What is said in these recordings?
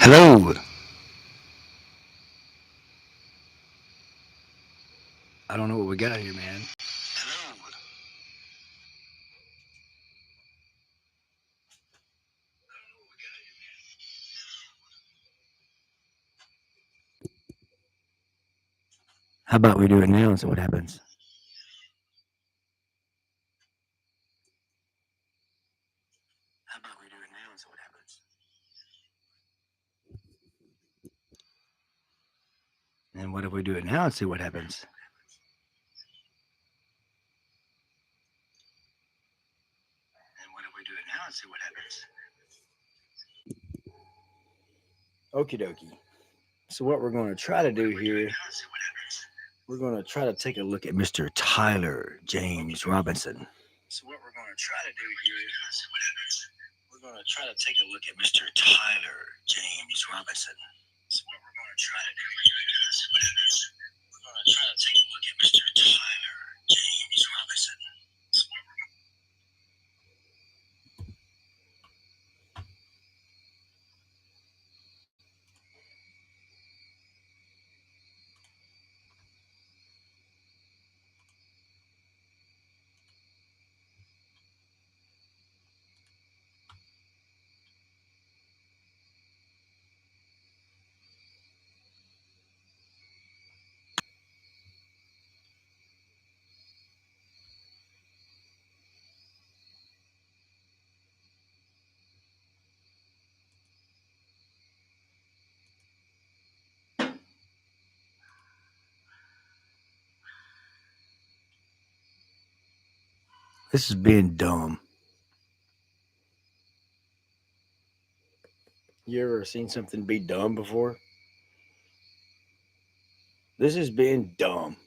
Hello. I don't know what we got here, man. How about we do it now and see what happens? How about we do it now and see what happens? And what if we do it now and see what happens? And what if we do it now and see what happens? Okie dokie. So what we're going to try to do here, we're going to try to take a look at Mr. Tyler James Robinson. So what we're going to try to do here, we're going to try to take a look at Mr. Tyler James Robinson. So what we're going to try to do here is we're going to try to take a look at Mr. Tyler James Robinson. This is being dumb. You ever seen something be dumb before? This is being dumb.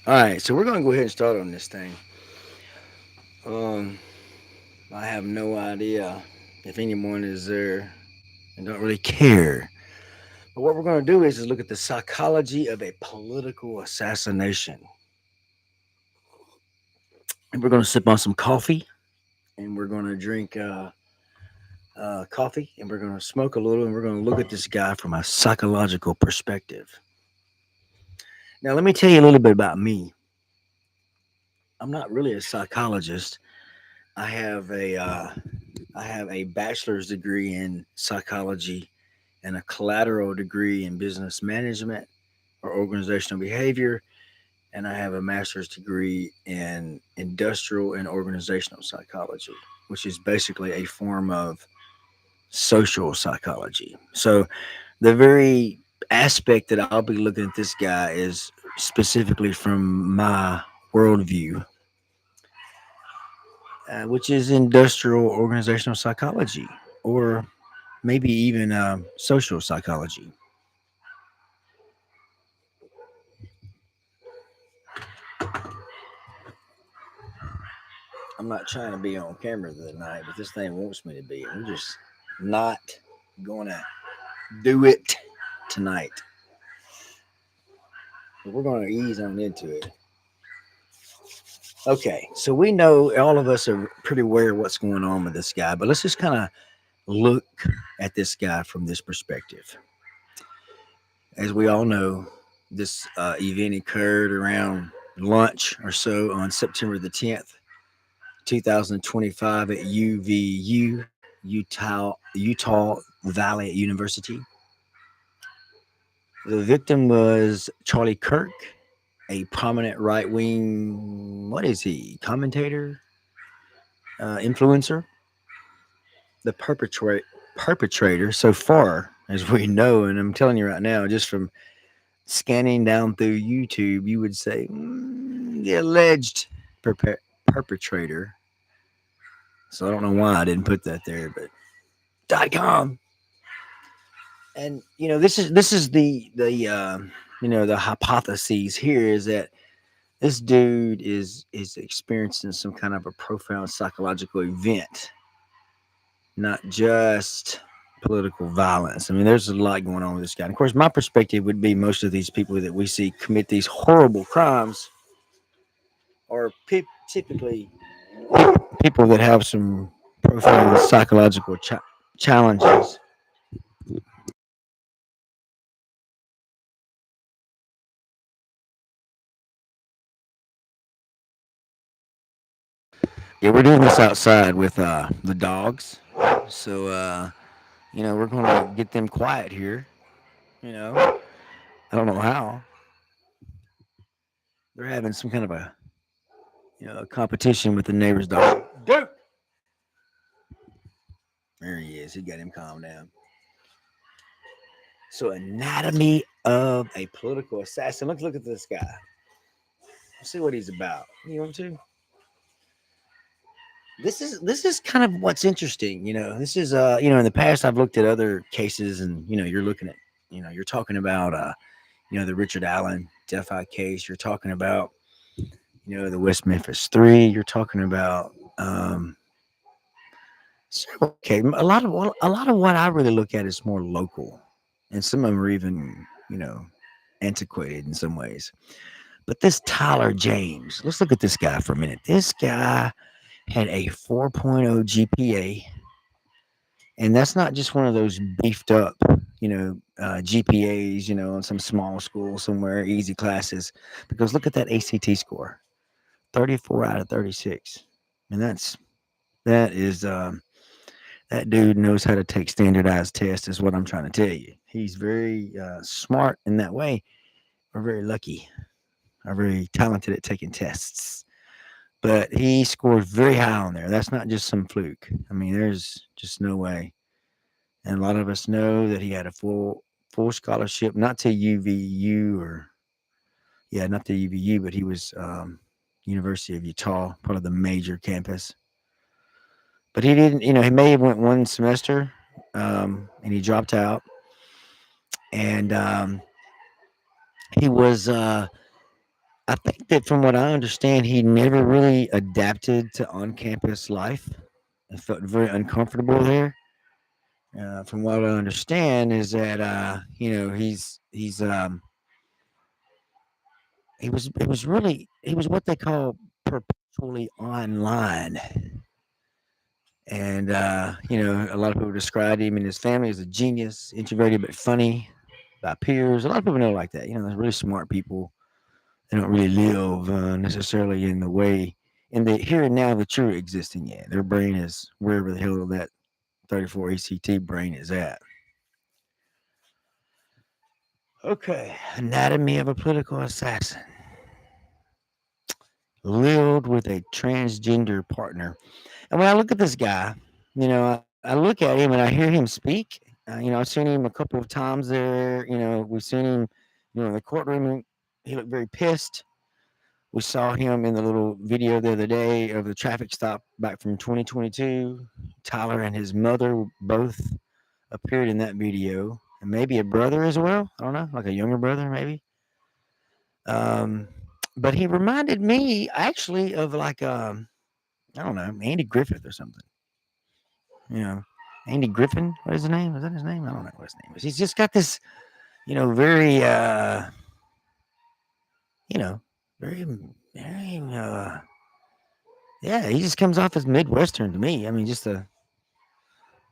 All right, so we're going to go ahead and start on this thing. Um, I have no idea if anyone is there and don't really care. But what we're going to do is look at the psychology of a political assassination. And we're going to sip on some coffee and we're going to drink coffee and we're going to smoke a little and we're going to look at this guy from a psychological perspective. Now, let me tell you a little bit about me. I'm not really a psychologist. I have a bachelor's degree in psychology and a collateral degree in business management or organizational behavior, and I have a master's degree in industrial and organizational psychology, which is basically a form of social psychology. So the very aspect that I'll be looking at this guy is specifically from my worldview, which is industrial organizational psychology, or maybe even social psychology. I'm not trying to be on camera tonight, but this thing wants me to be. I'm just not going to do it tonight. But we're going to ease on into it. Okay, so we know all of us are pretty aware of what's going on with this guy, but let's just kind of look at this guy from this perspective. As we all know, this event occurred around lunch or so on September the 10th, 2025 at UVU, Utah Valley University. The victim was Charlie Kirk, a prominent right wing, what is he, commentator, influencer. The perpetrator, so far as we know, and I'm telling you right now, just from scanning down through YouTube, you would say the alleged perpetrator. So I don't know why I didn't put that there, but .com. And this is the hypotheses here is that this dude is experiencing some kind of a profound psychological event, not just political violence. I mean, there's a lot going on with this guy. And of course, my perspective would be most of these people that we see commit these horrible crimes are typically people that have some profound psychological challenges. Yeah, we're doing this outside with the dogs. So, we're going to get them quiet here. You know, I don't know how. They're having some kind of a competition with the neighbor's dog. Dude! There he is. He got him calmed down. So, anatomy of a political assassin. Look at this guy. Let's see what he's about. You want to? This is kind of what's interesting. This is in the past I've looked at other cases, and you're looking at you're talking about the Richard Allen Delphi case. You're talking about the West Memphis Three. You're talking about okay, a lot of what I really look at is more local, and some of them are even antiquated in some ways. But this Tyler James, let's look at this guy for a minute. This guy had a 4.0 GPA, and that's not just one of those beefed up, GPAs, in some small school somewhere, easy classes. Because look at that ACT score, 34 out of 36, and that dude knows how to take standardized tests. Is what I'm trying to tell you. He's very smart in that way. We're very lucky. Are very talented at taking tests. But he scored very high on there. That's not just some fluke. I mean, there's just no way. And a lot of us know that he had a full scholarship, not to UVU not to UVU, but he was University of Utah, part of the major campus. But he didn't. He may have went one semester, and he dropped out. And he was. I think that from what I understand, he never really adapted to on-campus life. I felt very uncomfortable there. From what I understand, is that he was what they call perpetually online, and a lot of people described him and his family as a genius, introverted but funny by peers. A lot of people know like that. They're really smart people. They don't really live necessarily in the way in the here and now that you're existing in. Their brain is wherever the hell that 34 ACT brain is at. Okay, anatomy of a political assassin. Lived with a transgender partner. And when I look at this guy, I look at him and I hear him speak. I've seen him a couple of times there. We've seen him, in the courtroom. He looked very pissed. We saw him in the little video the other day of the traffic stop back from 2022. Tyler and his mother both appeared in that video, and maybe a brother as well. I don't know, like a younger brother, maybe. Um, but he reminded me actually of like I don't know, Andy Griffith or something. You know, Andy Griffin. What is his name? Is that his name? I don't know what his name is. He's just got this, very you know, very very Yeah, he just comes off as Midwestern to me. I mean, just a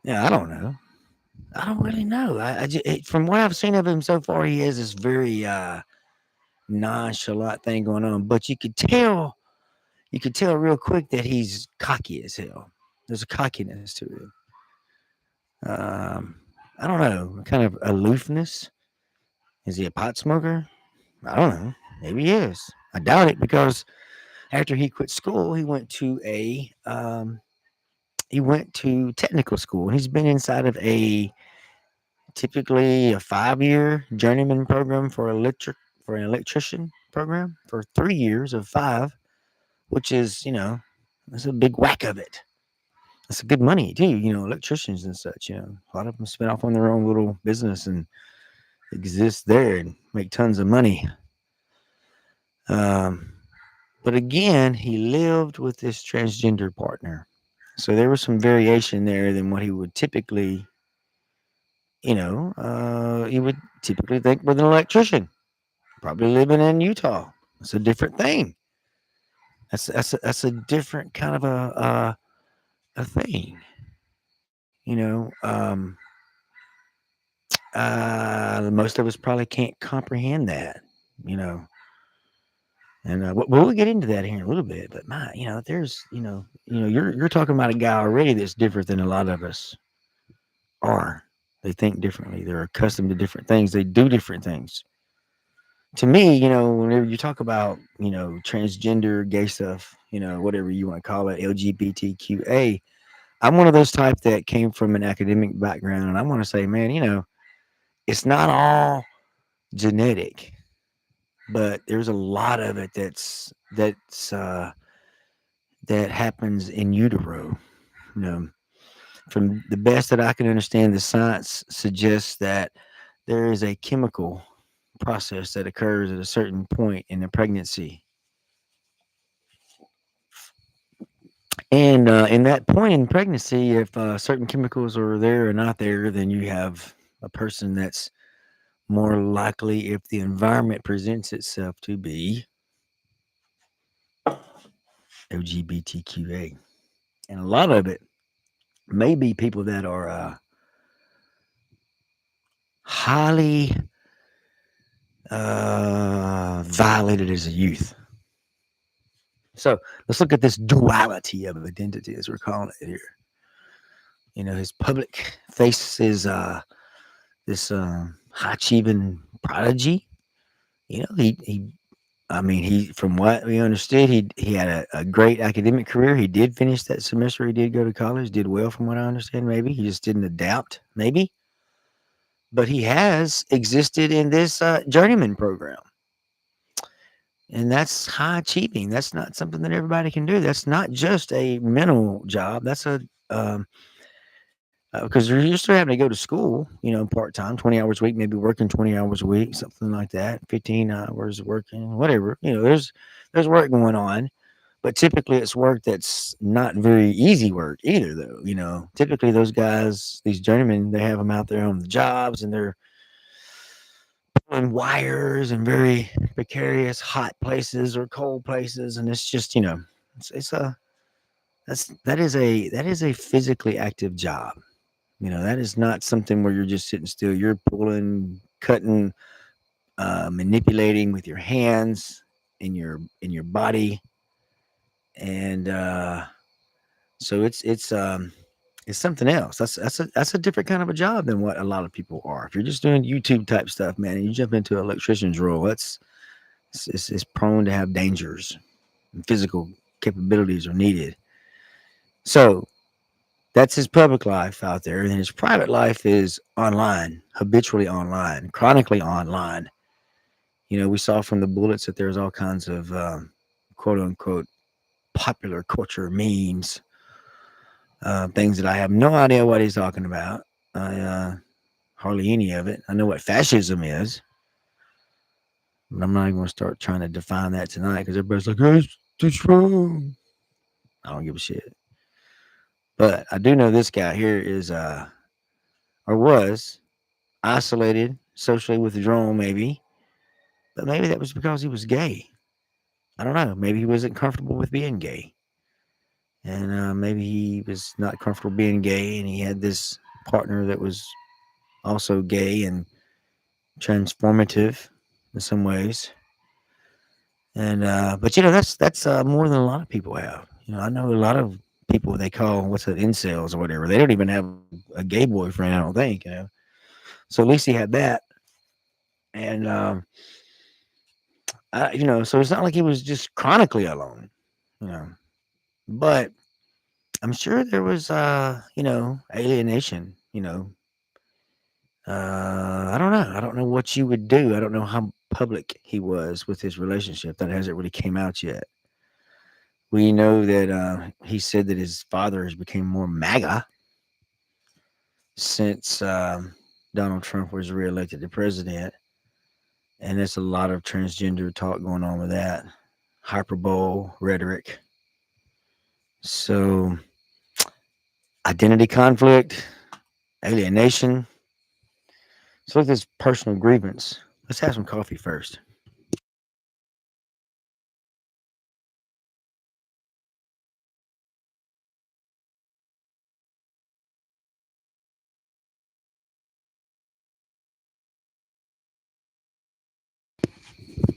yeah. I don't know. I don't really know. From what I've seen of him so far, he has this very nonchalant thing going on. But you could tell real quick that he's cocky as hell. There's a cockiness to him. Um, I don't know, kind of aloofness. Is he a pot smoker? I don't know. Maybe he is. I doubt it because after he quit school, he went to technical school. He's been inside of a typically a 5 year journeyman program for an electrician program for 3 years of five, which is that's a big whack of it. That's good money too. Electricians and such. A lot of them spin off on their own little business and exist there and make tons of money. Um, but again, he lived with this transgender partner. So there was some variation there than what he would typically, he would typically think with an electrician, probably living in Utah. It's a different thing. That's a different kind of a thing, you know. Most of us probably can't comprehend that, you know. And we'll get into that here in a little bit. But there's, you're talking about a guy already that's different than a lot of us are. They think differently. They're accustomed to different things. They do different things. To me, whenever you talk about, transgender, gay stuff, whatever you want to call it, LGBTQA, I'm one of those type that came from an academic background, and I want to say, man, it's not all genetic, but there's a lot of it that happens in utero. You know, from the best that I can understand, the science suggests that there is a chemical process that occurs at a certain point in the pregnancy. And in that point in pregnancy, if certain chemicals are there or not there, then you have a person that's more likely, if the environment presents itself to be LGBTQA. And a lot of it may be people that are highly violated as a youth. So let's look at this duality of identity, as we're calling it here. His public face is this high achieving prodigy. He I mean, from what we understood, he had a great academic career. He did finish that semester. He did go to college, did well from what I understand. Maybe he just didn't adapt. Maybe, but he has existed in this journeyman program, and that's high achieving. That's not something that everybody can do. That's not just a mental job. That's a because you're still having to go to school, part time, 20 hours a week, maybe working 20 hours a week, something like that, 15 hours working, whatever. There's work going on, but typically it's work that's not very easy work either, though. Typically those guys, these journeymen, they have them out there on the jobs and they're pulling wires in very precarious, hot places or cold places, and it's just, it's a that is a physically active job. That is not something where you're just sitting still. You're pulling, cutting, manipulating with your hands in your body, and so it's something else. That's a different kind of a job than what a lot of people are. If you're just doing YouTube type stuff, man, and you jump into an electrician's role, it's prone to have dangers, and physical capabilities are needed. So that's his public life out there. And his private life is online, habitually online, chronically online. We saw from the bullets that there's all kinds of quote unquote popular culture memes, things that I have no idea what he's talking about. Hardly any of it. I know what fascism is, but I'm not even going to start trying to define that tonight because everybody's like, oh, it's wrong. I don't give a shit. But I do know this guy here is, or was, isolated, socially withdrawn, maybe. But maybe that was because he was gay. I don't know. Maybe he wasn't comfortable with being gay. and maybe he was not comfortable being gay, and he had this partner that was also gay and transformative in some ways. And but that's more than a lot of people have. I know a lot of people they call what's it incels or whatever. They don't even have a gay boyfriend. I don't think. So at least he had that, and so it's not like he was just chronically alone. You know, but I'm sure there was alienation. I don't know. I don't know what you would do. I don't know how public he was with his relationship. That hasn't really came out yet. We know that he said that his father has become more MAGA since Donald Trump was reelected to president, and there's a lot of transgender talk going on with that hyperbole rhetoric. So identity conflict, alienation. So look at this personal grievance. Let's have some coffee first.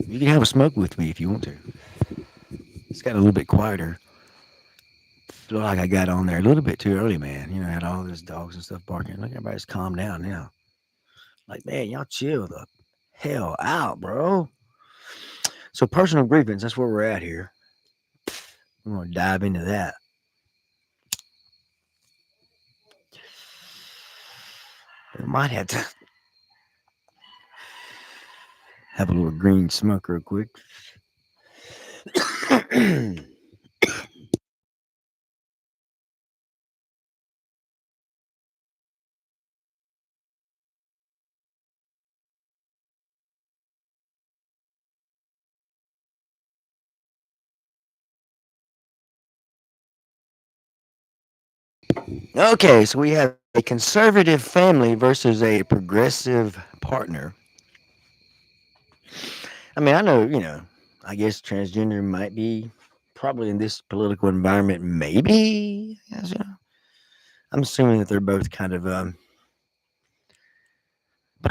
You can have a smoke with me if you want to. It's got a little bit quieter. Feel like I got on there a little bit too early, man. I had all those dogs and stuff barking. Look, everybody's calmed down now. Like, man, y'all chill the hell out, bro. So personal grievance, that's where we're at here. We're gonna dive into that. We might have to have a little green smoke real quick. Okay, so we have a conservative family versus a progressive partner. I mean, I know, I guess transgender might be probably in this political environment, maybe. Yes, I'm assuming that they're both kind of, but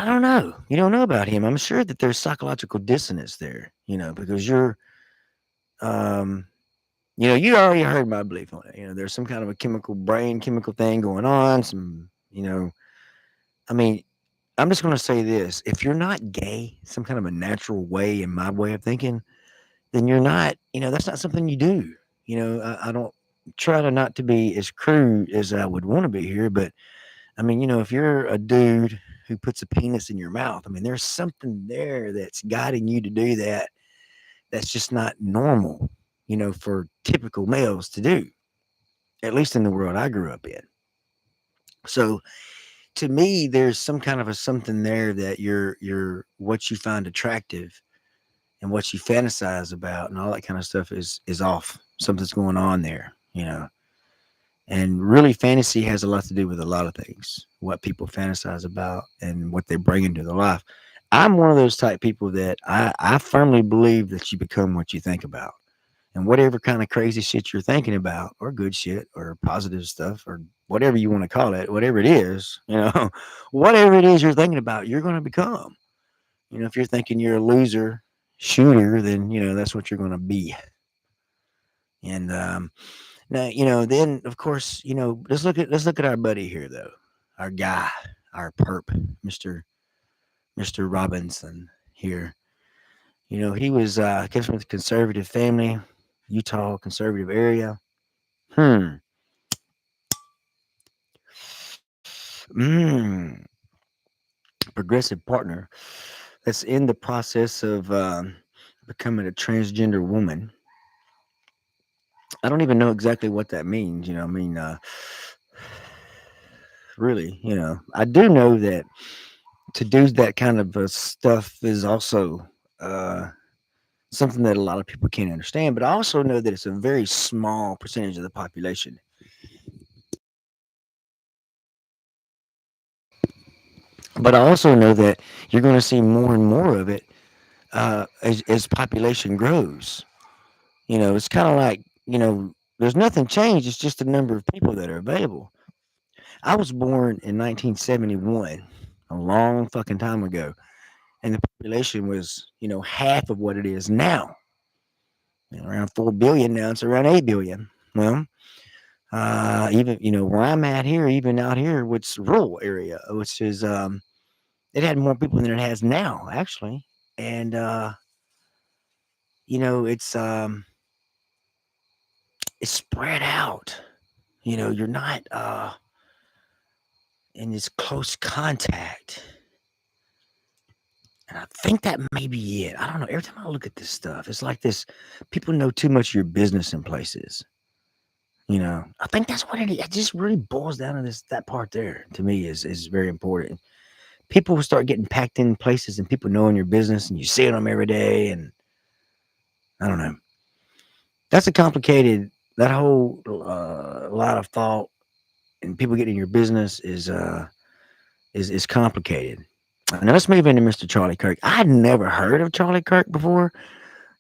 I don't know. You don't know about him. I'm sure that there's psychological dissonance there, because um, you already heard my belief on it. There's some kind of a chemical thing going on. I mean, I'm just going to say this. If you're not gay, some kind of a natural way, in my way of thinking, then you're not, that's not something you do. I don't try to not to be as crude as I would want to be here, but I mean, if you're a dude who puts a penis in your mouth, I mean, there's something there that's guiding you to do that. That's just not normal, for typical males to do, at least in the world I grew up in. So to me, there's some kind of a something there that you're what you find attractive and what you fantasize about and all that kind of stuff is off. Something's going on there. And really, fantasy has a lot to do with a lot of things, what people fantasize about and what they bring into their life. I'm one of those type people that I firmly believe that you become what you think about. And whatever kind of crazy shit you're thinking about, or good shit, or positive stuff, or whatever you want to call it, whatever it is, whatever it is you're thinking about, you're going to become. If you're thinking you're a loser shooter, then, that's what you're going to be. And now, then of course, let's look at our buddy here though, our guy, our perp, Mister Robinson here. He was comes from a conservative family, Utah conservative area. Hmm. Mm. Progressive partner that's in the process of becoming a transgender woman. I don't even know exactly what that means. I mean, really, I do know that to do that kind of stuff is also uh, something that a lot of people can't understand. But I also know that it's a very small percentage of the population. But I also know that you're going to see more and more of it as population grows. It's kind of like There's nothing changed. It's just the number of people that are available. I was born in 1971, a long fucking time ago, and the population was, half of what it is now. Around 4 billion now. It's around 8 billion. Well, even where I'm at here, even out here, which rural area, which is it had more people than it has now, actually, and it's spread out. You're not in this close contact. And I think that may be it. I don't know. Every time I look at this stuff, it's like this people know too much of your business in places. I think that's what it is. It just really boils down to that part there to me is very important. People will start getting packed in places and people knowing your business and you see them every day. And I don't know. That's a complicated, that whole lot of thought and people getting in your business is complicated. Now let's move into Mr. Charlie Kirk. I had never heard of Charlie Kirk before.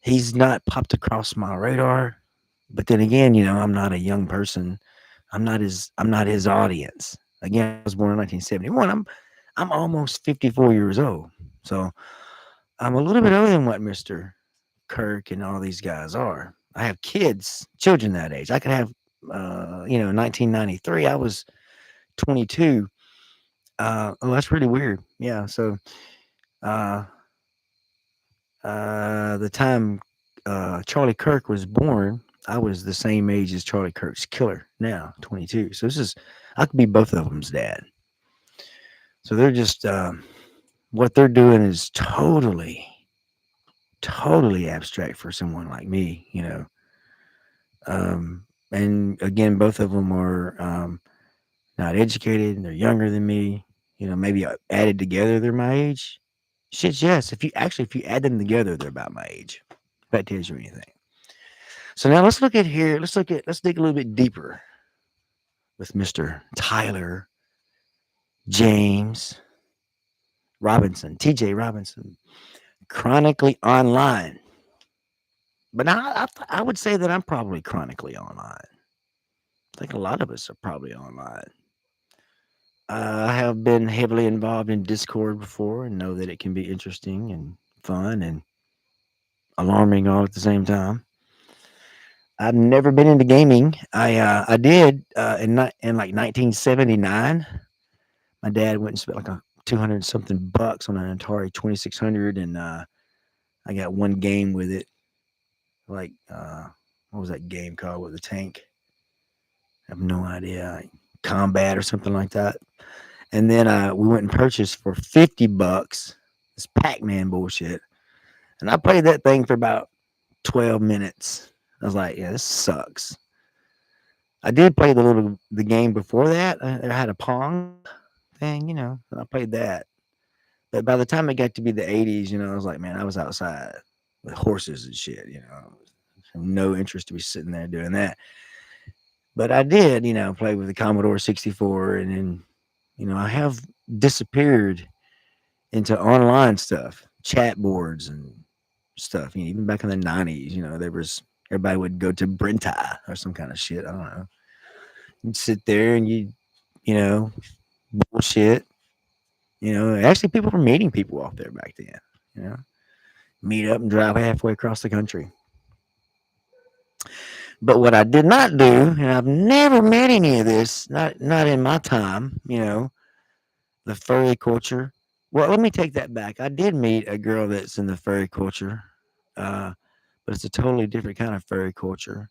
He's not popped across my radar. But then again, I'm not a young person. I'm not his audience. Again, I was born in 1971. I'm almost 54 years old. So I'm a little bit older than what Mr. Kirk and all these guys are. I have children that age. I could have 1993, I was 22. Oh, that's really weird. Yeah. So uh, the time Charlie Kirk was born, I was the same age as Charlie Kirk's killer now, 22. So I could be both of them's dad. So they're just, what they're doing is totally, totally abstract for someone like me. And again, both of them are not educated and they're younger than me. Maybe added together, they're my age. Shit, yes. If you add them together, they're about my age. If that tells you anything. So now let's look at here. Let's dig a little bit deeper with Mr. Tyler James Robinson, TJ Robinson, chronically online. But now I would say that I'm probably chronically online. I think a lot of us are probably online. I have been heavily involved in Discord before and know that it can be interesting and fun and alarming all at the same time. I've never been into gaming. I did in like 1979. My dad went and spent like a 200 something bucks on an Atari 2600, and I got one game with it. Like what was that game called with the tank? I have no idea. Like Combat or something like that. And then we went and purchased for 50 bucks this Pac-Man bullshit. And I played that thing for about 12 minutes. I was like, yeah, this sucks. I did play the game before that. I had a Pong thing, and I played that. But by the time it got to be the 80s, I was like, man, I was outside with horses and shit, no interest to be sitting there doing that. But I did, play with the Commodore 64, and then, I have disappeared into online stuff, chat boards and stuff. Even back in the 90s, there was everybody would go to Brentai or some kind of shit. I don't know. You'd sit there and you bullshit. Actually, people were meeting people off there back then. Meet up and drive halfway across the country. But what I did not do, and I've never met any of this, not in my time, the furry culture. Well, let me take that back. I did meet a girl that's in the furry culture, but it's a totally different kind of furry culture.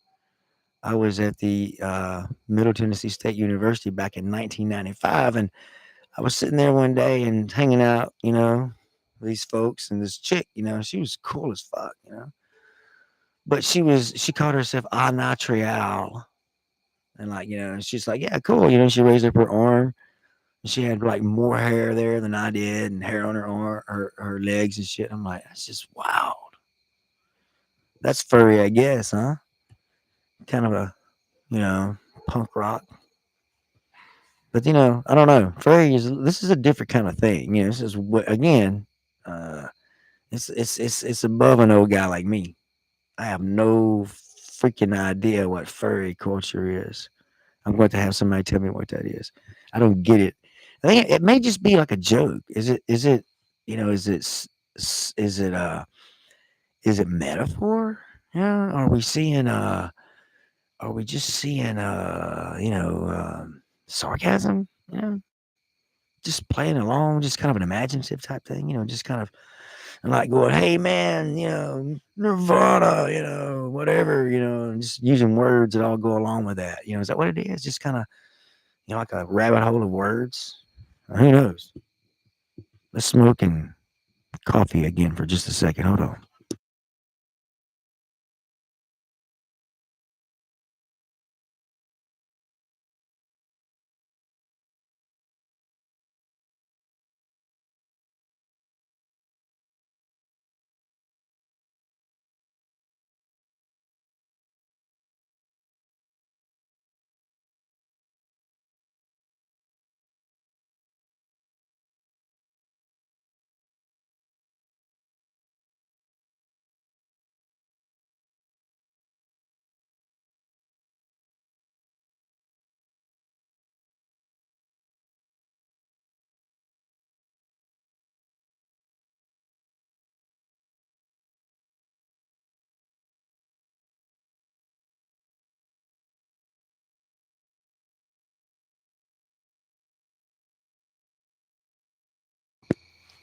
I was at the Middle Tennessee State University back in 1995, and I was sitting there one day and hanging out, with these folks, and this chick, she was cool as fuck. But she called herself Anatrial. And like, she's like, yeah, cool. She raised up her arm. And she had like more hair there than I did and hair on her arm, her legs and shit. I'm like, that's just wild. That's furry, I guess, huh? Kind of a, punk rock. But I don't know. This is a different kind of thing. This is what again, it's above an old guy like me. I have no freaking idea what furry culture is. I'm going to have somebody tell me what that is. I don't get it. I think it may just be like a joke. Is it? Is it? You know? Is it? Is it? Is it metaphor? Yeah. Are we seeing? Are we just seeing? Sarcasm. You know, just playing along, just kind of an imaginative type thing. You know, just kind of and like going, hey man, Nirvana, whatever, and just using words that all go along with that. Is that what it is? Just kind of, like a rabbit hole of words. Who knows? Let's smoke and coffee again for just a second. Hold on.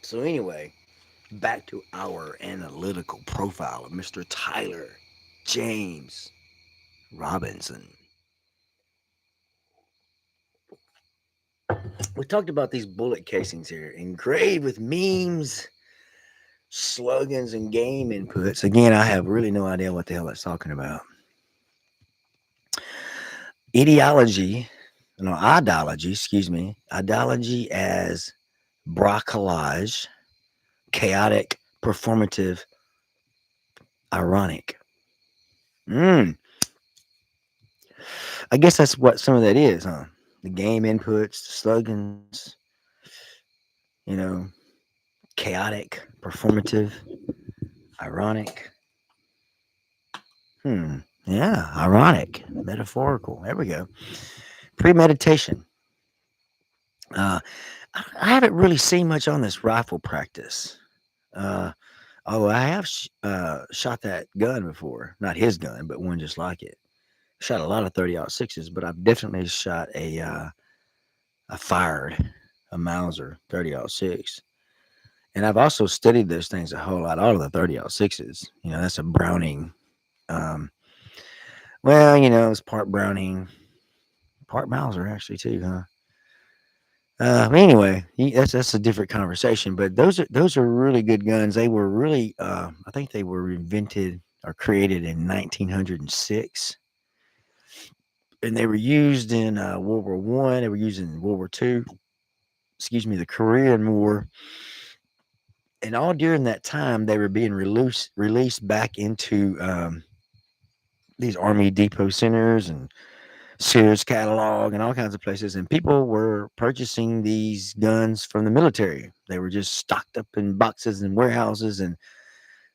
So anyway, back to our analytical profile of Mr. Tyler James Robinson. We talked about these bullet casings here, engraved with memes, slogans, and game inputs. Again, I have really no idea what the hell that's talking about. Ideology, no, ideology, excuse me, ideology as broccolage, chaotic, performative, ironic. I guess that's what some of that is, huh? The game inputs, the slogans, you know, chaotic, performative, ironic. Yeah, ironic, metaphorical. There we go. Premeditation. Uh, I haven't really seen much on this rifle practice. Uh, oh, I have shot that gun before. Not his gun, but one just like it. Shot a lot of 30-06s, but I've definitely shot I fired a Mauser 30-06. And I've also studied those things a whole lot. All of the 30-06s. That's a Browning. Um, well, it's part Browning, part Mauser actually too, huh? Anyway, that's a different conversation. But those are really good guns. They were really, I think they were invented or created in 1906, and they were used in World War One. They were used in World War Two. Excuse me, the Korean War, and all during that time they were being released back into these Army Depot centers and Sears catalog and all kinds of places, and people were purchasing these guns from the military. They were just stocked up in boxes and warehouses, and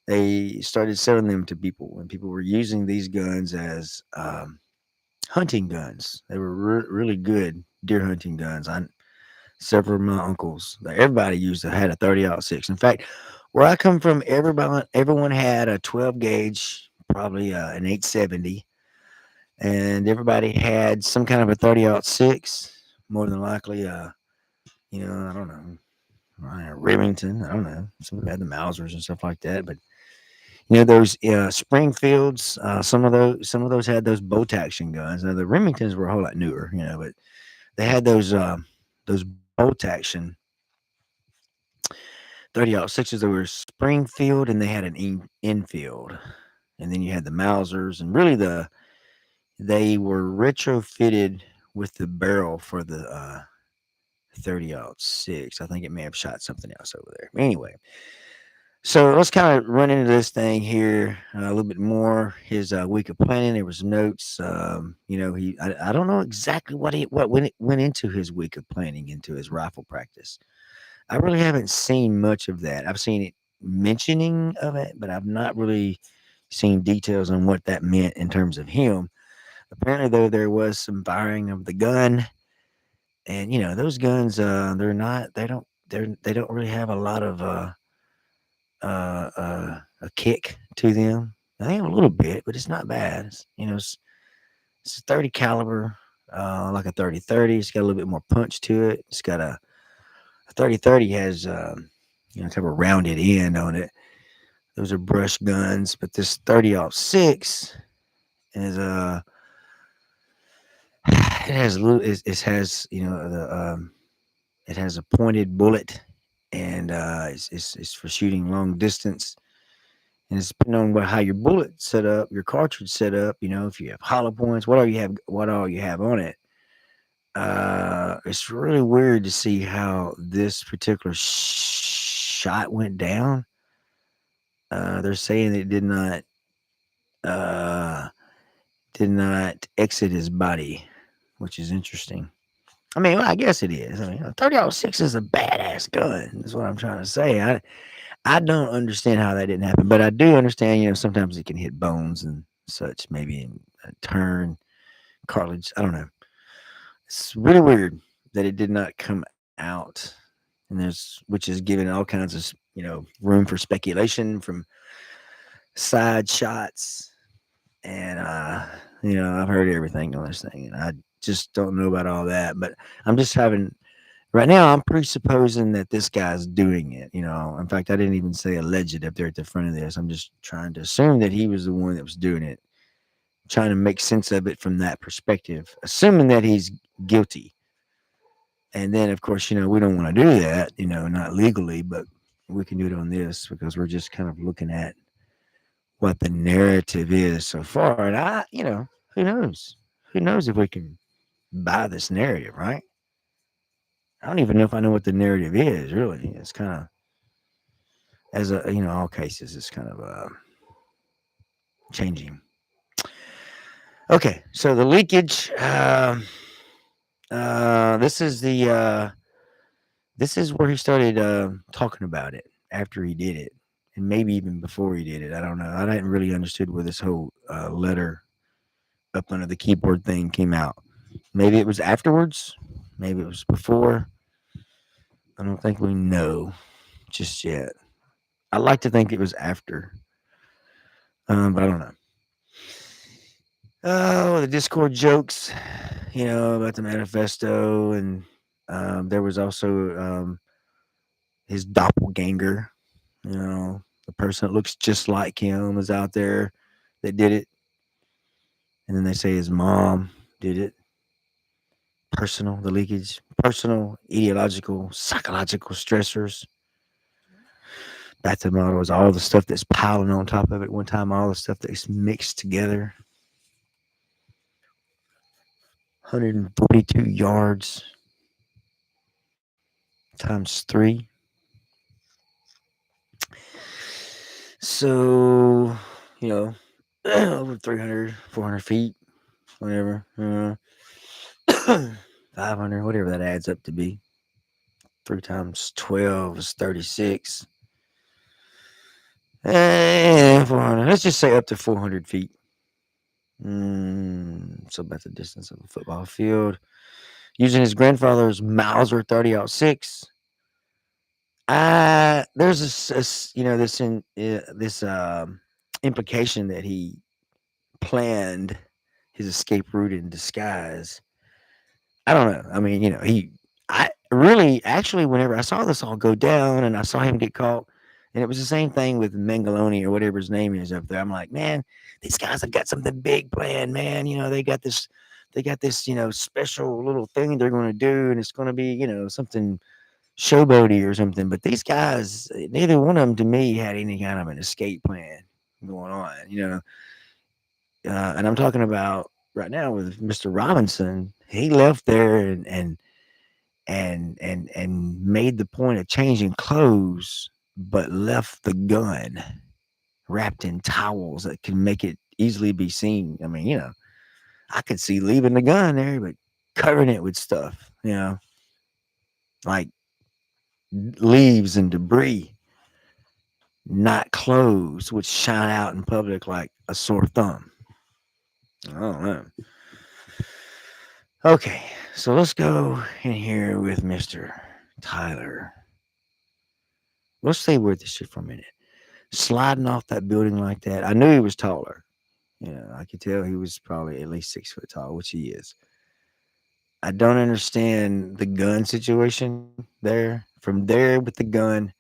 they started selling them to people. And people were using these guns as hunting guns. They were really good deer hunting guns. Several of my uncles, everybody had a 30-06. In fact, where I come from, everyone had a 12 gauge, probably an 870, and everybody had some kind of a 30-06. More than likely, I don't know, Remington. I don't know. Some had the Mausers and stuff like that, but those Springfields. Some of those had those bolt action guns. Now the Remingtons were a whole lot newer, but they had those bolt action 30-06s. They were Springfield, and they had an infield, and then you had the Mausers, and really they were retrofitted with the barrel for the 30-06. I think it may have shot something else over there. Anyway, so let's kind of run into this thing here a little bit more. His week of planning. There was notes. I don't know exactly what went into his week of planning, into his rifle practice. I really haven't seen much of that. I've seen it mentioning of it, but I've not really, seen details on what that meant in terms of him. Apparently, though, there was some firing of the gun, and those guns, they're not, they don't really have a lot of a kick to them. They have a little bit, but it's not bad. It's a 30 caliber, like a 30-30. It's got a little bit more punch to it. It's got a 30-30 has kind of a rounded end on it. Those are brush guns, but this 30-06 is it has a little it has the it has a pointed bullet, and it's for shooting long distance. And it's depending on how your bullet set up, your cartridge set up. If you have hollow points, what all you have on it. It's really weird to see how this particular shot went down. They're saying it uh, did not exit his body, which is interesting. I mean, well, I guess it is. I mean, 30-06 is a badass gun. That's what I'm trying to say. I don't understand how that didn't happen, but I do understand. Sometimes it can hit bones and such, maybe in a turn, cartilage. I don't know. It's really weird that it did not come out, and which is given all kinds of room for speculation from side shots, and I've heard everything on this thing, and I just don't know about all that. But I'm just having right now. I'm presupposing that this guy's doing it. In fact, I didn't even say alleged up there at the front of this. I'm just trying to assume that he was the one that was doing it, trying to make sense of it from that perspective, assuming that he's guilty. And then, of course, we don't want to do that, not legally, but we can do it on this because we're just kind of looking at what the narrative is so far. And who knows? Who knows if we can buy this narrative, right? I don't even know if I know what the narrative is, really. It's kind of, as all cases, it's kind of changing. Okay, so the leakage. This is this is where he started talking about it after he did it, and maybe even before he did it. I don't know. I didn't really understood where this whole letter up under the keyboard thing came out. Maybe it was afterwards. Maybe it was before. I don't think we know just yet. I like to think it was after, but I don't know. Oh, the Discord jokes, about the manifesto, and there was also his doppelganger, the person that looks just like him is out there that did it, and then they say his mom did it. The leakage, personal, ideological, psychological stressors. Back to the model is all the stuff that's piling on top of it. One time, all the stuff that's mixed together. 142 yards times 3. So, over 300, 400 feet, whatever. 500, whatever that adds up to be. 3 times 12 is 36. And 400. Let's just say up to 400 feet. So about the distance of a football field. Using his grandfather's Mauser 30-06. There's this implication that he planned his escape route in disguise. I don't know. I mean, I really, actually, whenever I saw this all go down and I saw him get caught, and it was the same thing with Mangaloni or whatever his name is up there. I'm like, man, these guys have got something big planned, man. They got this, special little thing they're going to do, and it's going to be, something showboaty or something. But these guys, neither one of them to me had any kind of an escape plan going on, and I'm talking about right now with Mr. Robinson. He left there and made the point of changing clothes, but left the gun wrapped in towels that can make it easily be seen. I mean, I could see leaving the gun there, but covering it with stuff, like leaves and debris. not clothes would shine out in public like a sore thumb. I don't know. Okay, so let's go in here with Mr. Tyler. Let's stay with this shit for a minute. Sliding off that building like that. I knew he was taller. You know, I could tell he was probably at least 6 foot tall, which he is. I don't understand the gun situation there. From there with the gun,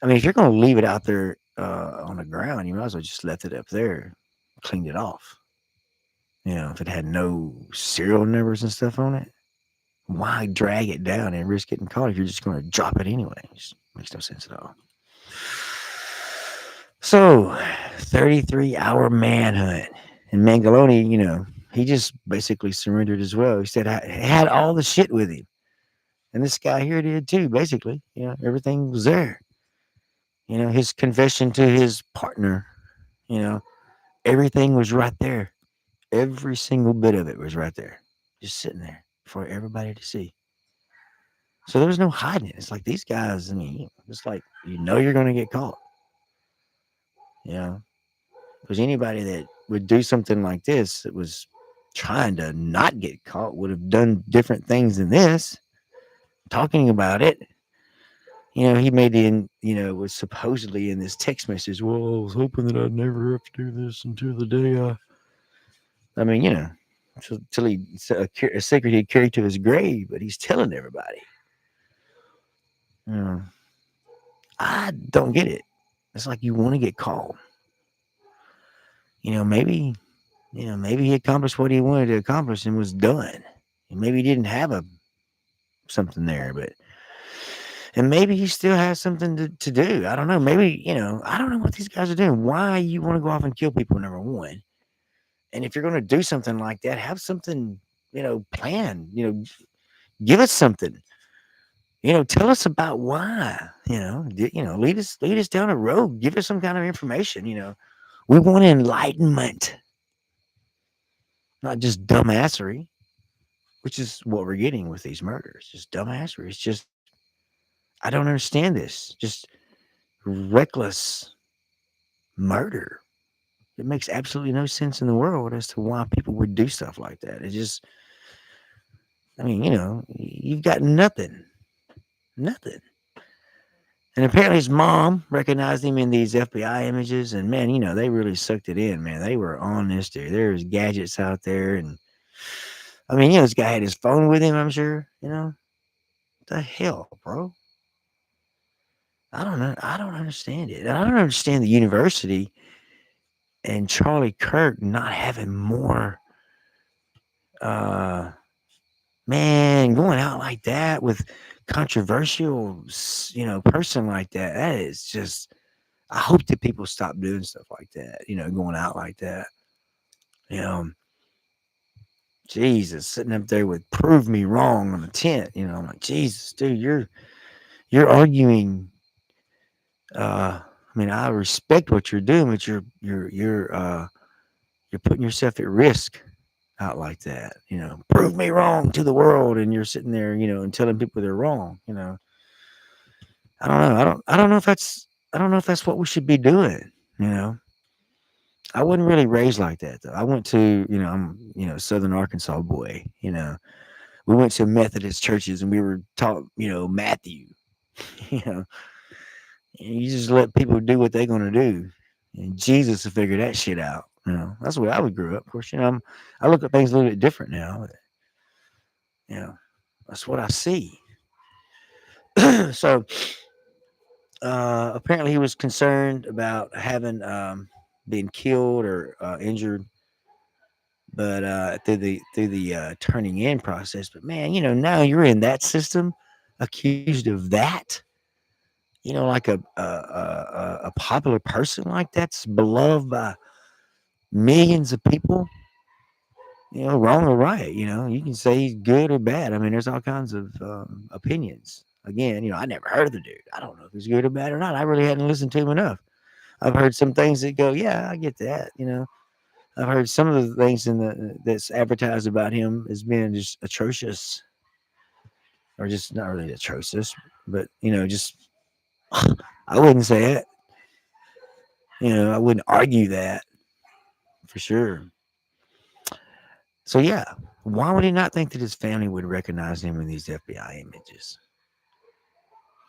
I mean, if you're going to leave it out there on the ground, you might as well just left it up there, cleaned it off. You know, if it had no serial numbers and stuff on it, why drag it down and risk getting caught if you're just going to drop it anyway? It just makes no sense at all. So, 33-hour manhunt. And Mangaloni, he just basically surrendered as well. He said I had all the shit with him. And this guy here did too, basically. Everything was there. His confession to his partner, you know, everything was right there. Every single bit of it was right there, just sitting there for everybody to see. So there was no hiding it. It's like these guys, I mean, it's like, you're going to get caught, you know, because anybody that would do something like this that was trying to not get caught would have done different things than this, talking about it. He made was supposedly in this text message. Well, I was hoping that I'd never have to do this until the day I mean, till a secret he'd carry to his grave, but he's telling everybody. You know, I don't get it. It's like you want to get called. Maybe, maybe he accomplished what he wanted to accomplish and was done. And maybe he didn't have something there, and maybe he still has something to do. I don't know. Maybe, I don't know what these guys are doing. Why you want to go off and kill people, number one. And if you're going to do something like that, have something, planned, give us something, tell us about why, lead us down a road, give us some kind of information, we want enlightenment, not just dumbassery, which is what we're getting with these murders, just dumbassery. It's just, I don't understand this, just reckless murder. It makes absolutely no sense in the world as to why people would do stuff like that. It just, I mean, you've got nothing. Nothing. And apparently his mom recognized him in these FBI images. And man, they really sucked it in, man. They were on this dude. There's gadgets out there. And I mean, this guy had his phone with him, I'm sure. What the hell, bro? I don't know. I don't understand it. And I don't understand the university and Charlie Kirk not having more uh man, going out like that with controversial, person like that. That is just, I hope that people stop doing stuff like that, going out like that. You know, Jesus, sitting up there with "Prove Me Wrong" on the tent. I'm like, Jesus, dude, you're arguing. I mean, I respect what you're doing, but you're putting yourself at risk out like that. Prove me wrong to the world, and you're sitting there, and telling people they're wrong. I don't know. I don't know if that's what we should be doing. You know. I wasn't really raised like that though. I went to, I'm, Southern Arkansas boy. We went to Methodist churches and we were taught, Matthew. you know, you just let people do what they're gonna do, and Jesus will figure that shit out. That's the way I would grew up. Of course, I look at things a little bit different now. But, that's what I see. So apparently, he was concerned about having been killed or injured but through the turning in process. But man, now you're in that system, accused of that. Like a popular person like that's beloved by millions of people. Wrong or right. You can say he's good or bad. I mean, there's all kinds of opinions. Again, I never heard of the dude. I don't know if he's good or bad or not. I really hadn't listened to him enough. I've heard some things that go, yeah, I get that. I've heard some of the things that's advertised about him as being just atrocious, or just not really atrocious, but just I wouldn't say it. I wouldn't argue that for sure. So yeah, why would he not think that his family would recognize him in these FBI images?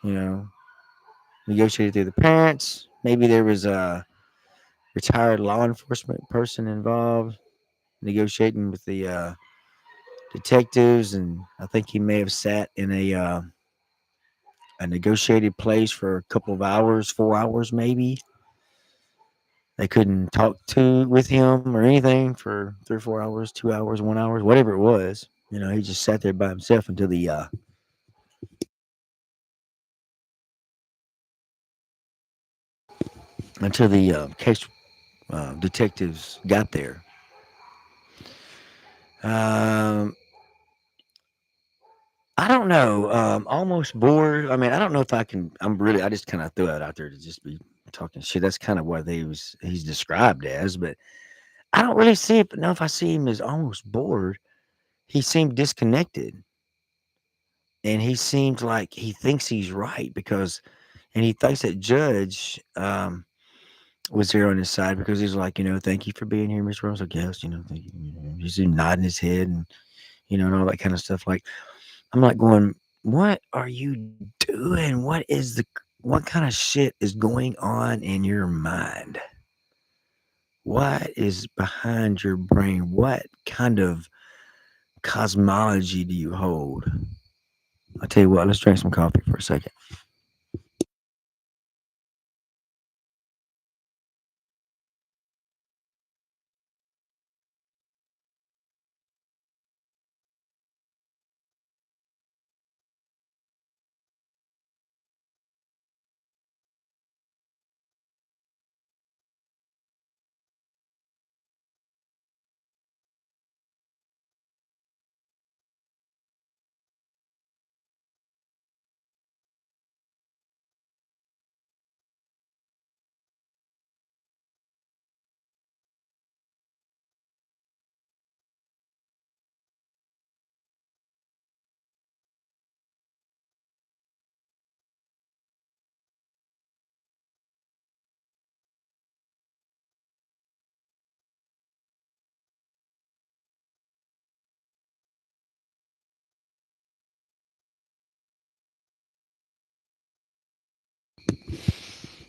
You know, negotiated through the parents. Maybe there was a retired law enforcement person involved negotiating with the detectives, and I think he may have sat in a negotiated place for a couple of hours, 4 hours maybe. They couldn't talk to with him or anything for 3 or 4 hours, 2 hours, 1 hour, whatever it was. He just sat there by himself until the case detectives got there. Um, I don't know. Almost bored. I mean, I don't know if I can. I just kind of threw it out there to just be talking shit. That's kind of what he's described as, but I don't really see it. But now, if I see him as almost bored, he seemed disconnected, and he seemed like he thinks he's right and he thinks that Judge was there on his side because he's like, thank you for being here, Miss Rose. I guess, thank you. He's nodding his head and all that kind of stuff. Like, I'm like going, what are you doing? What kind of shit is going on in your mind? What is behind your brain? What kind of cosmology do you hold? I'll tell you what, let's drink some coffee for a second.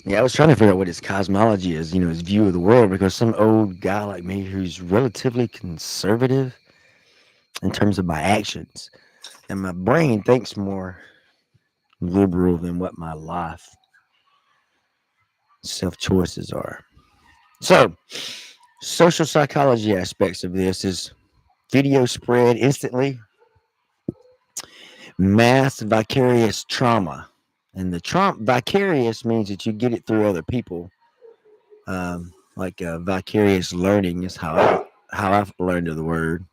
Yeah, I was trying to figure out what his cosmology is, his view of the world, because some old guy like me who's relatively conservative in terms of my actions, and my brain thinks more liberal than what my life self choices are. So, social psychology aspects of this is video spread instantly, mass vicarious trauma. And the vicarious means that you get it through other people. Vicarious learning is how I've learned of the word.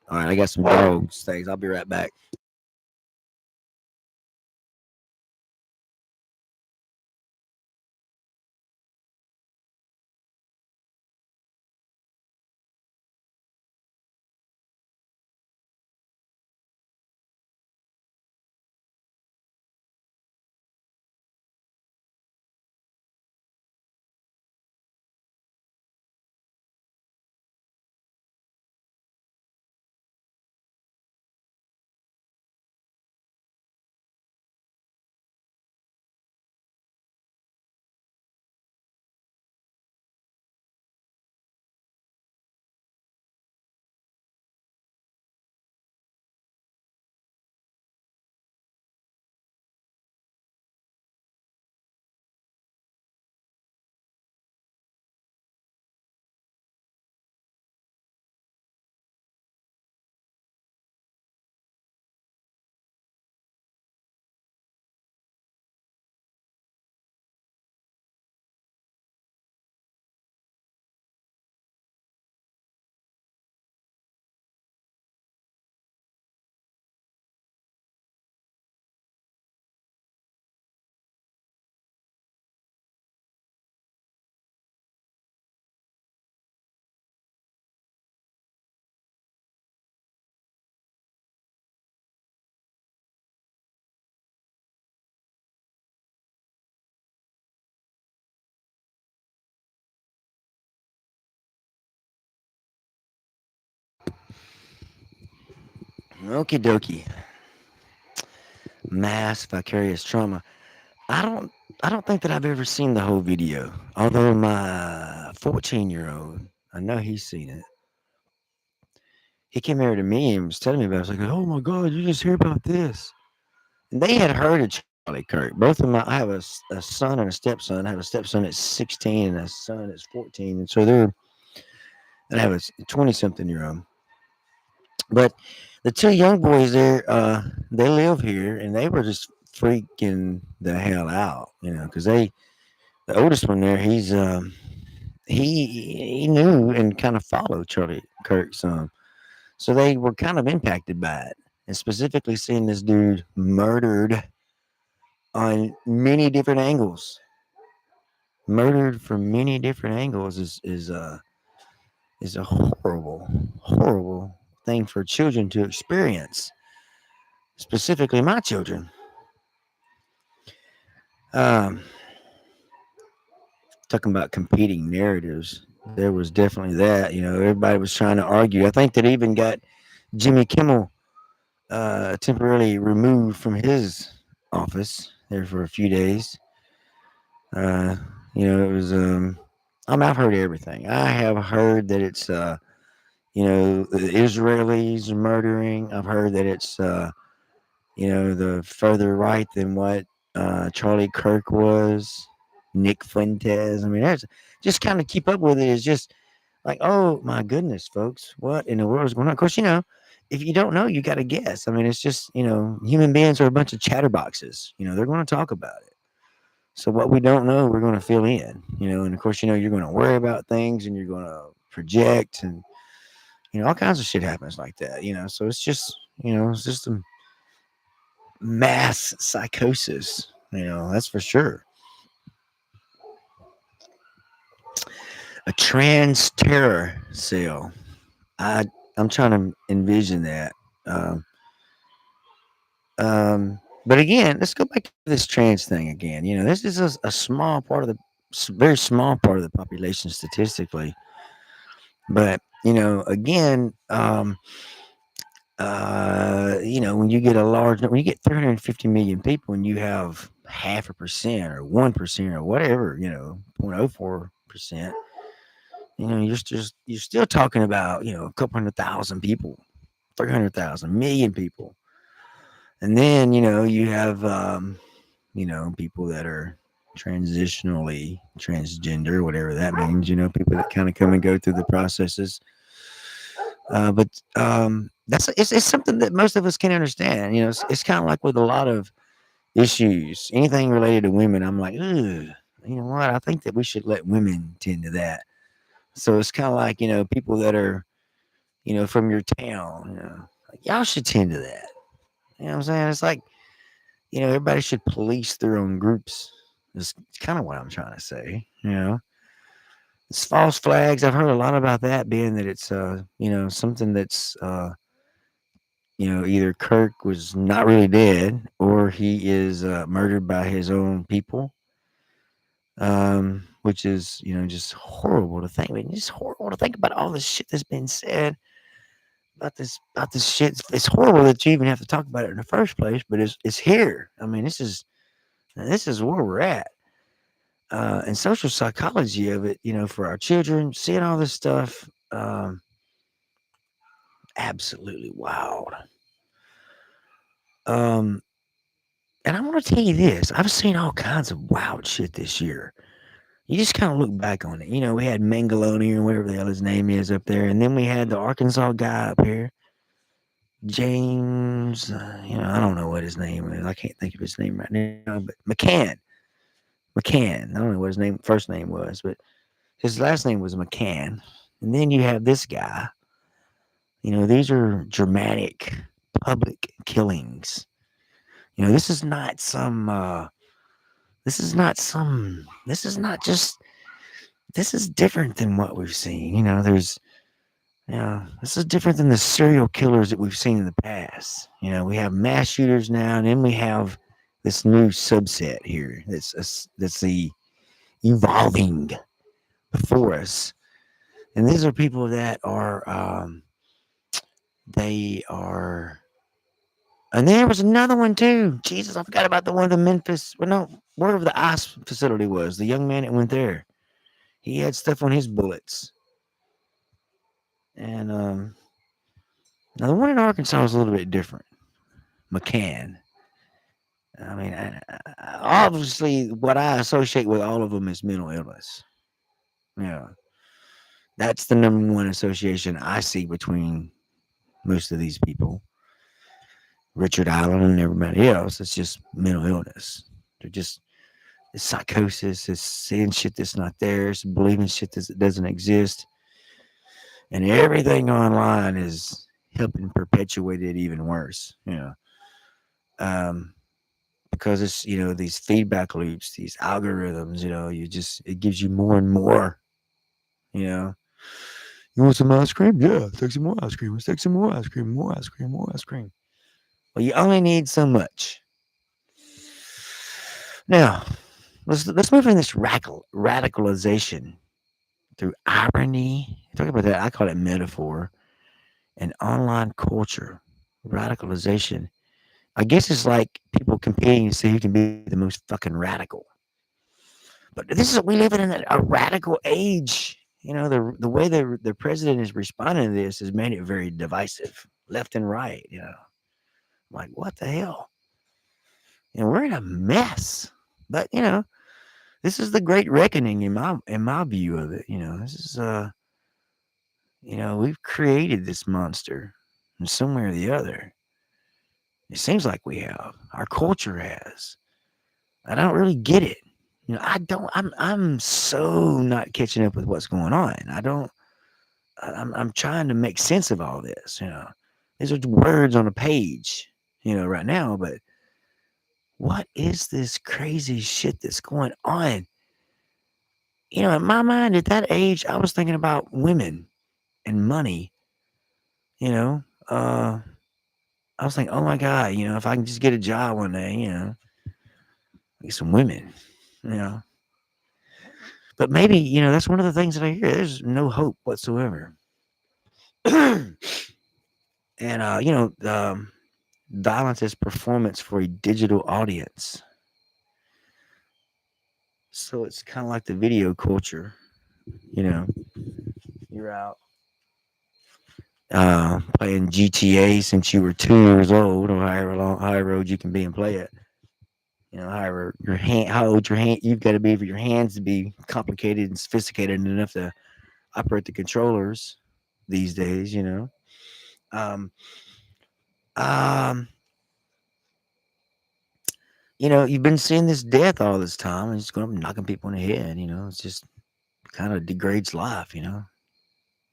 All right, I got some dogs things. I'll be right back. Okie dokie. Mass vicarious trauma. I don't I don't think that I've ever seen the whole video. Although my 14-year-old, I know he's seen it. He came over to me and was telling me about it. I was like, oh my God, you just hear about this. And they had heard of Charlie Kirk. Both of my, I have a son and a stepson. I have a stepson that's 16 and a son that's 14. And so and I have a 20 something year old. But the two young boys there, they live here and they were just freaking the hell out, because the oldest one there, he knew and kind of followed Charlie Kirk's so they were kind of impacted by it, and specifically seeing this dude murdered on many different angles. Murdered from many different angles is a horrible, horrible thing for children to experience. Specifically, my children. Um, Talking about competing narratives, there was definitely that. Everybody was trying to argue. I think that even got Jimmy Kimmel temporarily removed from his office there for a few days. Uh, it was. I've heard everything. I have heard that it's the Israelis murdering. I've heard that it's the further right than what Charlie Kirk was, Nick Fuentes. I mean, that's just kind of keep up with it is just like, oh my goodness, folks, what in the world is going on? Of course, if you don't know, you got to guess. I mean, it's just human beings are a bunch of chatterboxes. They're going to talk about it. So what we don't know, we're going to fill in. And of course, you're going to worry about things and you're going to project and all kinds of shit happens like that. So it's just a mass psychosis. That's for sure. A trans terror cell. I I'm trying to envision that. Um, but again, let's go back to this trans thing again. This is a small part of very small part of the population statistically. But again, when you get when you get 350 million people, and you have 0.5% or 1% or whatever, 0.04%, you're still talking about a couple 100,000 people, 300,000 million people, and then you have people that are transitionally transgender, whatever that means. People that kind of come and go through the processes. But it's something that most of us can understand. It's kind of like with a lot of issues, anything related to women. I'm like, ugh, you know what? I think that we should let women tend to that. So it's kind of like people that are from your town. Like, y'all should tend to that. You know what I'm saying? It's like everybody should police their own groups. Is kind of what I'm trying to say. It's false flags. I've heard a lot about that, being that it's something that's either Kirk was not really dead or he is murdered by his own people, which is, just horrible to think. I mean, it's horrible to think about all this shit that's been said about this shit. It's horrible that you even have to talk about it in the first place, but it's here. I mean, this is where we're at. And social psychology of it, for our children, seeing all this stuff, absolutely wild. Um, And I want to tell you this: I've seen all kinds of wild shit this year. You just kind of look back on it. We had Mangaloni or whatever the hell his name is up there, and then we had the Arkansas guy up here, James. I don't know what his name is. I can't think of his name right now, but McCann. McCann. I don't know what his first name was, but his last name was McCann. And then you have this guy. These are dramatic public killings. This is not some. This is not some. This is not just. This is different than what we've seen. This is different than the serial killers that we've seen in the past. We have mass shooters now, and then we have this new subset here that's the evolving before us. And these are people that are they are And there was another one too. Jesus, I forgot about the one of the Memphis. Well, no, wherever the ice facility was. The young man that went there, he had stuff on his bullets. And now the one in Arkansas was a little bit different. McCann. I mean, obviously, what I associate with all of them is mental illness. Yeah, that's the number one association I see between most of these people. Richard Allen and everybody else. It's just mental illness. They're just it's psychosis. It's seeing shit that's not there. It's believing shit that doesn't exist, and everything online is helping perpetuate it even worse. Um, because it's these feedback loops, these algorithms. It gives you more and more. You know, you want some ice cream? Yeah, take some more ice cream. Let's take some more ice cream, more ice cream, more ice cream. Well, you only need so much. Now, let's move in this radicalization through irony. Talk about that. I call it metaphor and online culture. Radicalization. I guess it's like people competing to see who can be the most fucking radical. But we live in a radical age. The way the president is responding to this has made it very divisive, left and right. Like what the hell? We're in a mess. But this is the great reckoning in my view of it. This is we've created this monster in some way or the other. It seems like we have. Our culture has. I don't really get it. I don't. I'm so not catching up with what's going on. I don't. I'm trying to make sense of all this. These are words on a page. Right now, but what is this crazy shit that's going on? In my mind at that age, I was thinking about women and money. You know, uh, I was thinking, oh my god, if I can just get a job one day, get some women. You know, but maybe that's one of the things that I hear. There's no hope whatsoever. And violence is performance for a digital audience. So it's kind of like the video culture. You know, you're out playing GTA since you were 2 years old, or however old you can be and play it. However how old your hand you've got to be for your hands to be complicated and sophisticated enough to operate the controllers these days. Um, um, you've been seeing this death all this time, and it's going up and knocking people in the head. It's just kind of degrades life. You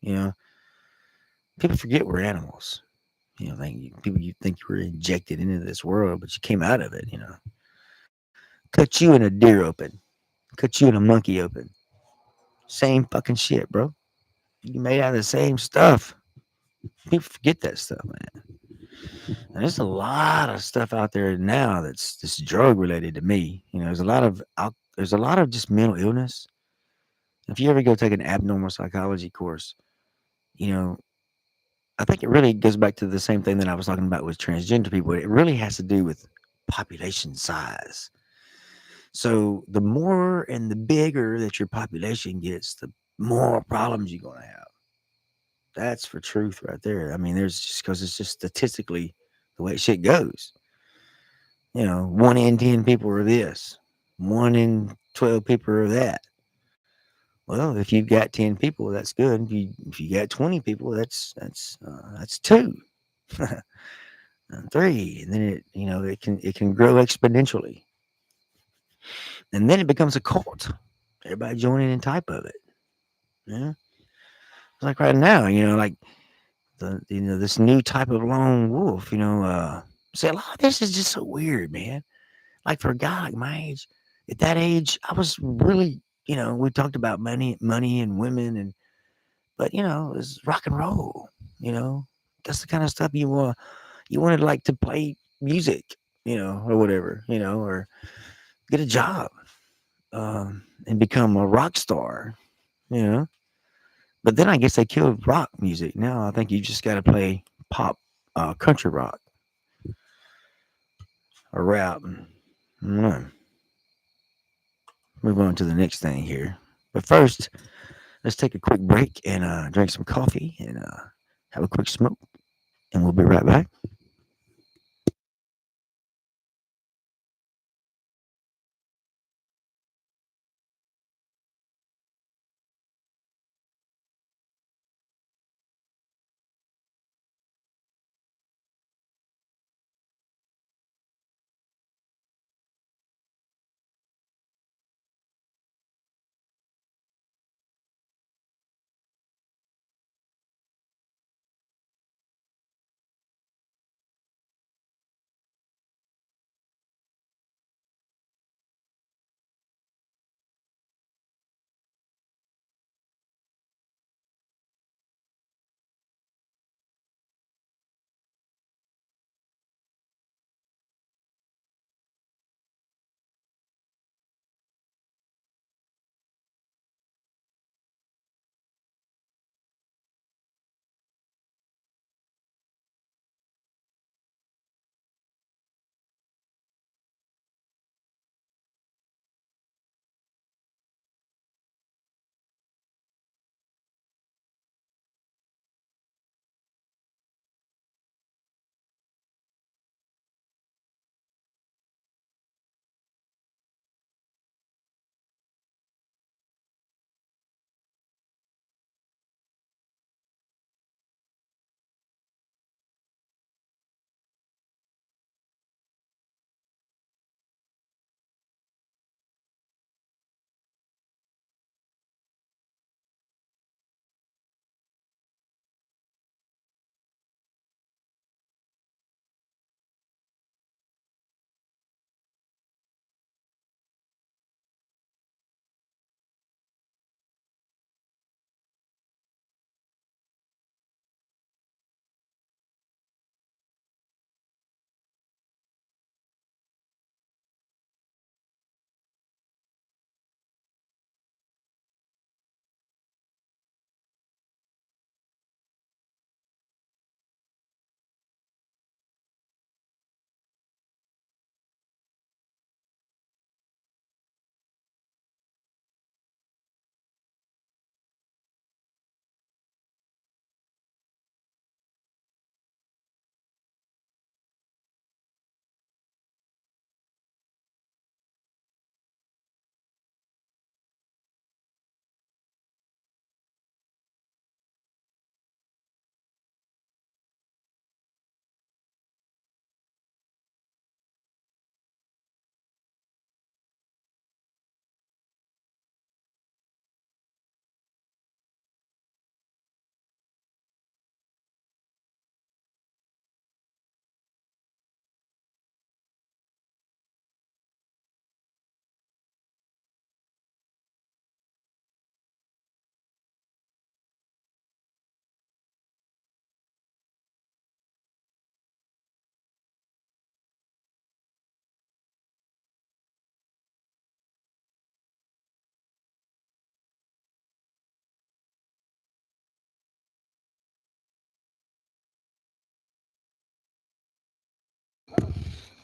know, people forget we're animals. People you think you were injected into this world, but you came out of it. Cut you and a deer open, cut you and a monkey open. Same fucking shit, bro. You made out of the same stuff. People forget that stuff, man. And there's a lot of stuff out there now that's drug related to me. There's a lot of just mental illness. If you ever go take an abnormal psychology course, you know, I think it really goes back to the same thing that I was talking about with transgender people. It really has to do with population size. So the more and the bigger that your population gets, the more problems you're going to have. That's for truth right there. I mean, there's just because it's just statistically the way shit goes. 1 in 10 people are this, 1 in 12 people are that. Well, if you've got 10 people, that's good. If you got 20 people, that's two, and three, and then it can grow exponentially, and then it becomes a cult. Everybody joining in type of it. Yeah, like right now, like this new type of lone wolf. See, a lot of this is just so weird, man. Like for a guy like my age, at that age, I was really, we talked about money and women, but it was rock and roll. You know, that's the kind of stuff you wanted like to play music, or whatever, or get a job, and become a rock star, you know. But then I guess they killed rock music. Now I think you just got to play pop, country rock. a wrap. I don't know. Move on to the next thing here. But first, let's take a quick break and drink some coffee and have a quick smoke. And we'll be right back.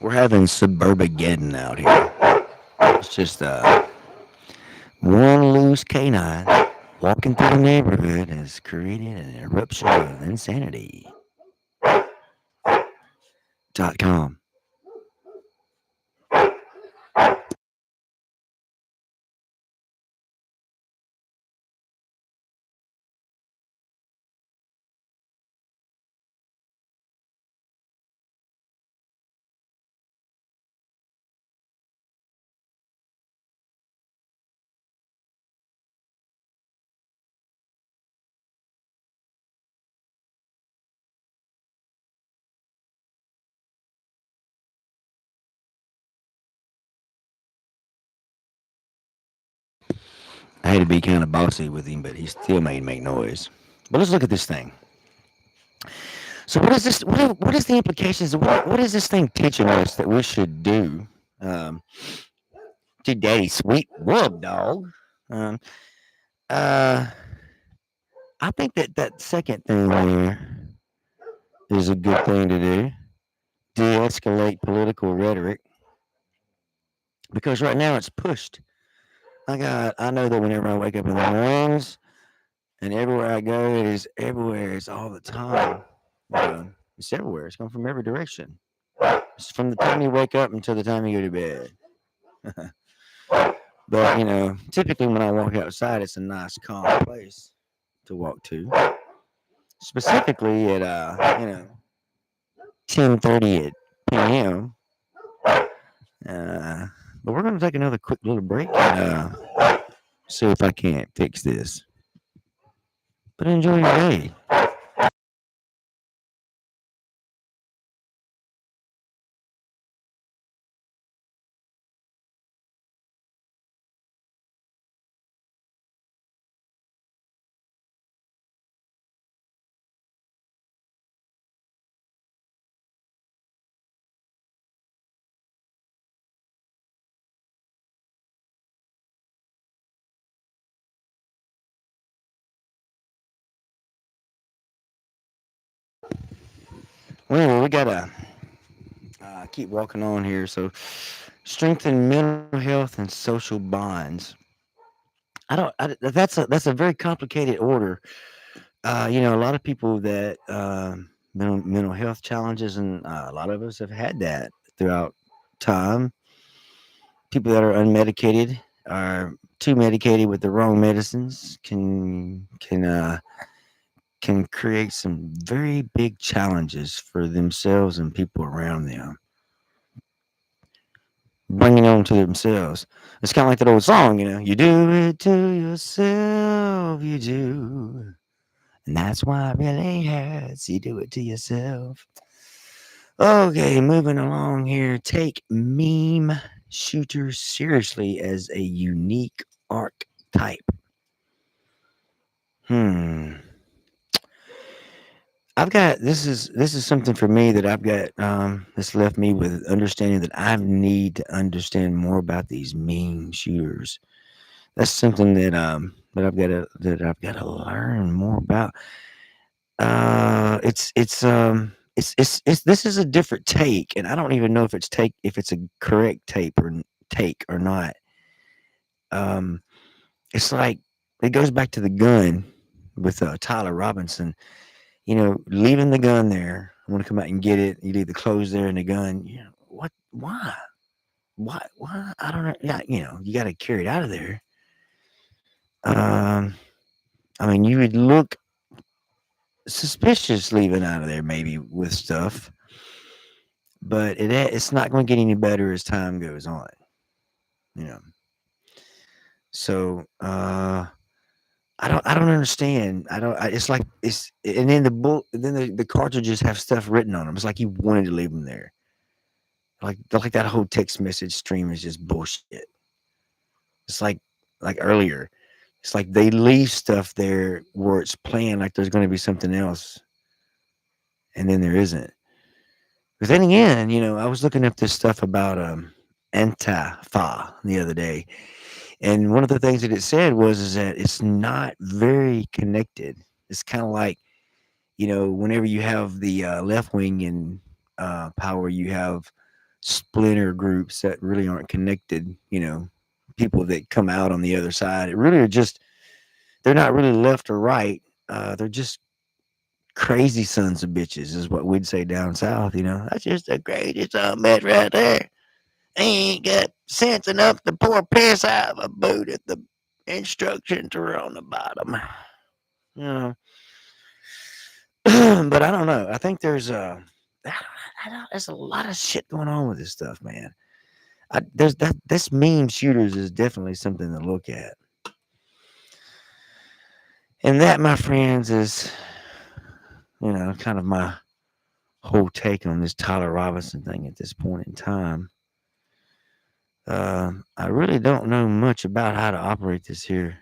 We're having suburbageddon out here. It's just one loose canine walking through the neighborhood has created an eruption of insanity. .com. I had to be kind of bossy with him, but he still made make noise. But let's look at this thing. So what is this? What is the implications? What is this thing teaching us that we should do um, to Daddy Sweet Wub Dog? Um, uh, I think that second thing there is a good thing to do. de-escalate political rhetoric because right now it's pushed. I know that whenever I wake up in the mornings and everywhere I go, it is everywhere. It's all the time. It's everywhere. It's coming from every direction. It's from the time you wake up until the time you go to bed. But typically when I walk outside, it's a nice, calm place to walk to. Specifically at 10:30 at p.m. Uh, but we're gonna take another quick little break and see if I can't fix this. But enjoy your day. Well, anyway, we gotta keep walking on here. So, strengthen mental health and social bonds. That's a very complicated order. A lot of people that mental health challenges, and a lot of us have had that throughout time. People that are unmedicated are too medicated with the wrong medicines can create some very big challenges for themselves and people around them, bringing on to themselves. It's kind of like that old song, you do it to yourself, you do. And that's why it really hurts. You do it to yourself. Okay, moving along here. Take meme shooters seriously as a unique archetype. Hmm. I've got this is something for me that I've got that's left me with understanding that I need to understand more about these meme shooters. That's something that I've got to learn more about. It's this is a different take, and I don't even know if it's a correct take or not. Um, it's like it goes back to the gun with Tyler Robinson. Leaving the gun there. I want to come out and get it. You leave the clothes there and the gun. What? Why? Why? Why? I don't know. Yeah, you got to carry it out of there. Um, I mean, you would look suspicious leaving out of there maybe with stuff, but it's not going to get any better as time goes on. You know. So I don't understand. I don't. It's like it's and then the cartridges have stuff written on them. It's like you wanted to leave them there. Like that whole text message stream is just bullshit. It's like earlier. It's like they leave stuff there where it's playing like there's going to be something else, and then there isn't. But then again, I was looking up this stuff about Antifa the other day, and one of the things that it said is that it's not very connected. It's kind of like whenever you have the left wing in power, you have splinter groups that really aren't connected. People that come out on the other side. It really are just they're not really left or right. They're just crazy sons of bitches, is what we'd say down south. That's just the greatest bitch right there. Ain't got sense enough to pour piss out of a boot if the instructions are on the bottom. You know, but I don't know. I think there's a lot of shit going on with this stuff, man. There's that this meme shooters is definitely something to look at, and that, my friends, is kind of my whole take on this Tyler Robinson thing at this point in time. I really don't know much about how to operate this here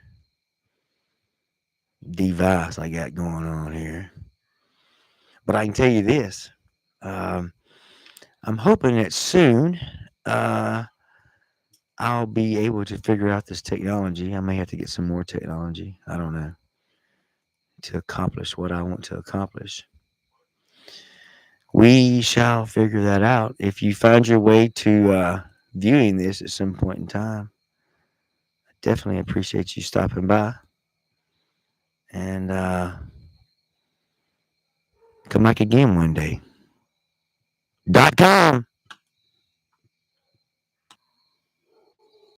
device I got going on here, but I can tell you this: um, I'm hoping that soon uh, I'll be able to figure out this technology. I may have to get some more technology. I don't know, to accomplish what I want to accomplish. We shall figure that out. If you find your way to viewing this at some point in time, I definitely appreciate you stopping by. And come back again one day. .com.